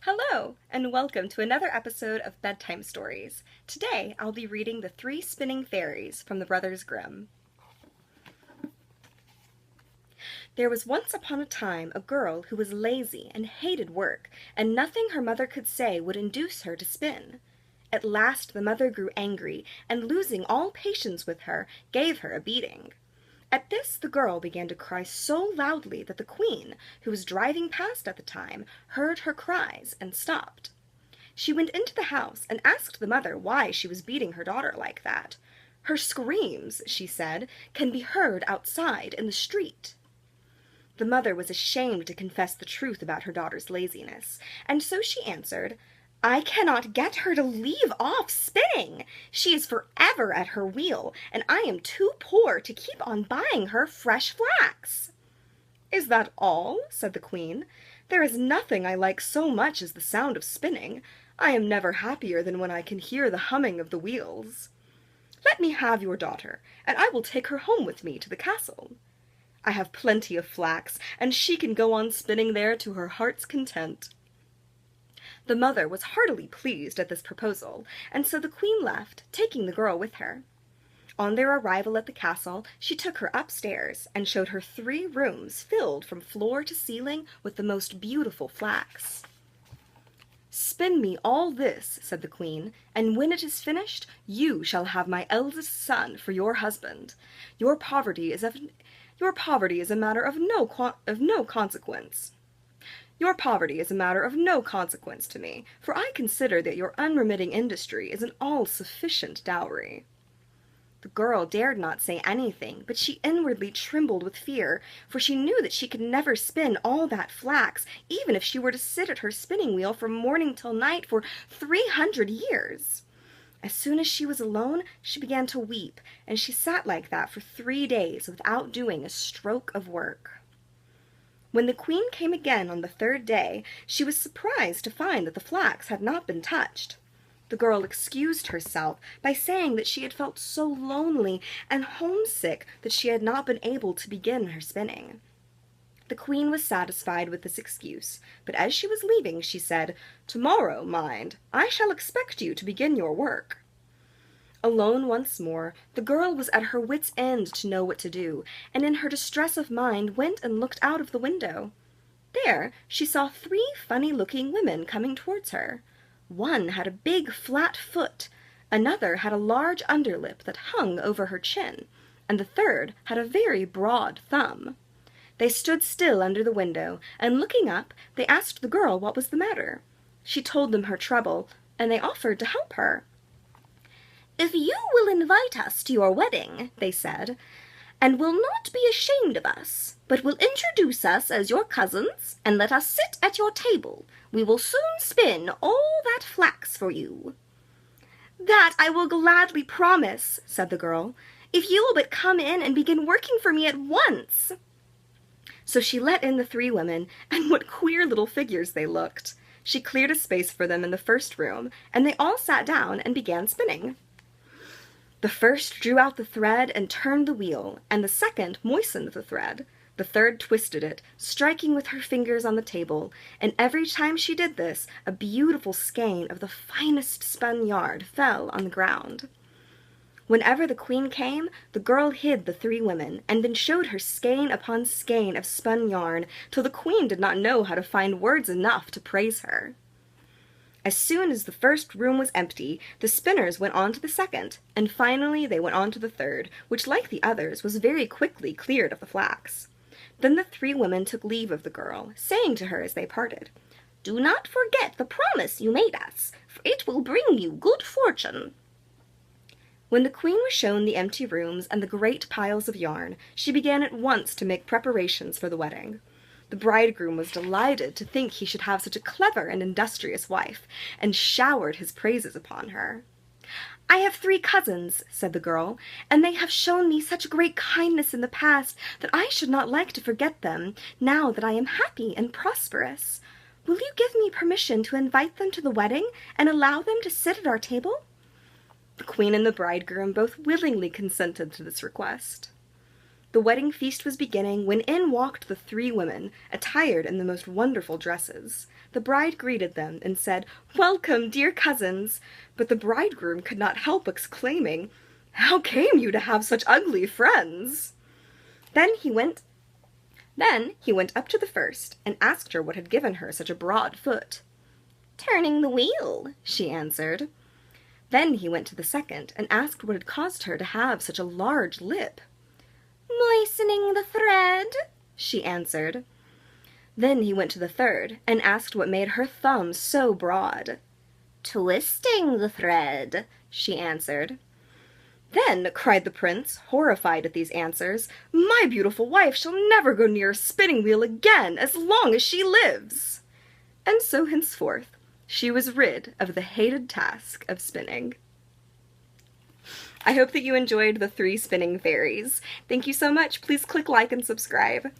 Hello, and welcome to another episode of Bedtime Stories. Today, I'll be reading The Three Spinning Fairies from the Brothers Grimm. There was once upon a time a girl who was lazy and hated work, and nothing her mother could say would induce her to spin. At last the mother grew angry, and losing all patience with her, gave her a beating. At this the girl began to cry so loudly that the queen, who was driving past at the time, heard her cries and stopped. She went into the house and asked the mother why she was beating her daughter like that. "Her screams," she said, "can be heard outside in the street." The mother was ashamed to confess the truth about her daughter's laziness, and so she answered, "I cannot get her to leave off spinning. She is forever at her wheel, and I am too poor to keep on buying her fresh flax." "Is that all?" said the queen. "There is nothing I like so much as the sound of spinning. I am never happier than when I can hear the humming of the wheels. Let me have your daughter, and I will take her home with me to the castle. I have plenty of flax, and she can go on spinning there to her heart's content." The mother was heartily pleased at this proposal, and so the queen left, taking the girl with her. On their arrival at the castle, she took her upstairs and showed her 3 rooms filled from floor to ceiling with the most beautiful flax. "Spin me all this," said the queen, "and when it is finished, you shall have my eldest son for your husband. Your poverty is a matter of no consequence. Your poverty is a matter of no consequence to me, for I consider that your unremitting industry is an all-sufficient dowry." The girl dared not say anything, but she inwardly trembled with fear, for she knew that she could never spin all that flax, even if she were to sit at her spinning wheel from morning till night for 300 years. As soon as she was alone, she began to weep, and she sat like that for 3 days without doing a stroke of work. When the queen came again on the 3rd day, she was surprised to find that the flax had not been touched. The girl excused herself by saying that she had felt so lonely and homesick that she had not been able to begin her spinning. The queen was satisfied with this excuse, but as she was leaving, she said, "Tomorrow, mind, I shall expect you to begin your work." Alone once more, the girl was at her wits' end to know what to do, and in her distress of mind went and looked out of the window. There she saw 3 funny-looking women coming towards her. One had a big flat foot, another had a large underlip that hung over her chin, and the third had a very broad thumb. They stood still under the window, and looking up, they asked the girl what was the matter. She told them her trouble, and they offered to help her. "If you will invite us to your wedding," they said, "and will not be ashamed of us, but will introduce us as your cousins, and let us sit at your table, we will soon spin all that flax for you." "That I will gladly promise," said the girl, "if you will but come in and begin working for me at once." So she let in the 3 women, and what queer little figures they looked. She cleared a space for them in the first room, and they all sat down and began spinning. The first drew out the thread and turned the wheel, and the second moistened the thread. The third twisted it, striking with her fingers on the table, and every time she did this, a beautiful skein of the finest spun yarn fell on the ground. Whenever the queen came, the girl hid the 3 women, and then showed her skein upon skein of spun yarn, till the queen did not know how to find words enough to praise her. As soon as the first room was empty, the spinners went on to the second, and finally they went on to the third, which, like the others, was very quickly cleared of the flax. Then the 3 women took leave of the girl, saying to her as they parted, "Do not forget the promise you made us, for it will bring you good fortune." When the queen was shown the empty rooms and the great piles of yarn, she began at once to make preparations for the wedding. The bridegroom was delighted to think he should have such a clever and industrious wife, and showered his praises upon her. "I have 3 cousins," said the girl, "and they have shown me such great kindness in the past that I should not like to forget them, now that I am happy and prosperous. Will you give me permission to invite them to the wedding, and allow them to sit at our table?" The queen and the bridegroom both willingly consented to this request. The wedding feast was beginning when in walked the three women, attired in the most wonderful dresses. The bride greeted them and said, "Welcome, dear cousins!" But the bridegroom could not help exclaiming, "How came you to have such ugly friends?" Then he went up to the first and asked her what had given her such a broad foot. "Turning the wheel," she answered. Then he went to the second and asked what had caused her to have such a large lip. "Moistening the thread," she answered. Then he went to the third and asked what made her thumb so broad. "Twisting the thread," she answered. "Then," cried the prince, horrified at these answers, "my beautiful wife shall never go near a spinning wheel again as long as she lives." And so henceforth she was rid of the hated task of spinning. I hope that you enjoyed the 3 spinning fairies. Thank you so much. Please click like and subscribe.